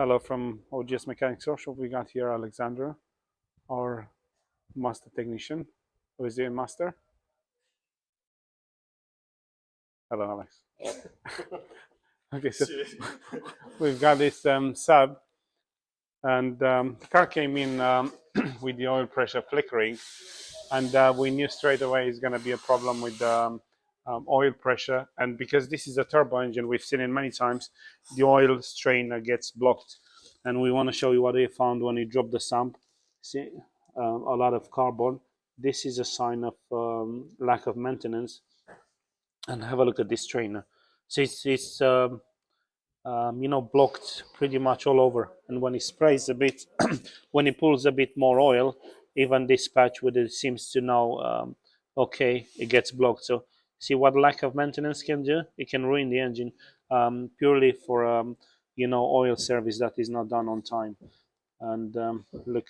Hello from OGS Mechanics Workshop. We got here Alexandra, our master technician. Who is the master? Hello, Alex. Okay, so we've got this Saab, and the car came in with the oil pressure flickering, and we knew straight away it's going to be a problem with oil pressure. And because this is a turbo engine, we've seen it many times, the oil strainer gets blocked. And we want to show you what we found when we dropped the sump. See, a lot of cardboard. This is a sign of lack of maintenance. And have a look at this strainer. So it's blocked pretty much all over. And when it sprays a bit, when it pulls a bit more oil, even this patch with it seems to know, okay, it gets blocked. So see what lack of maintenance can do? It can ruin the engine purely for oil service that is not done on time. And look,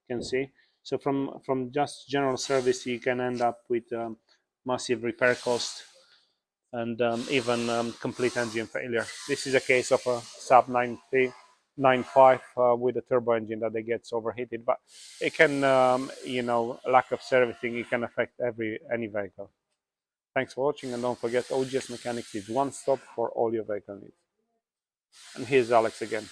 you can see. So from just general service, you can end up with massive repair cost and even complete engine failure. This is a case of a Saab 9395 with a turbo engine that it gets overheated, but it can, lack of servicing, it can affect any vehicle. Thanks for watching, and don't forget, OGS Mechanics is one stop for all your vehicle needs. And here's Alex again.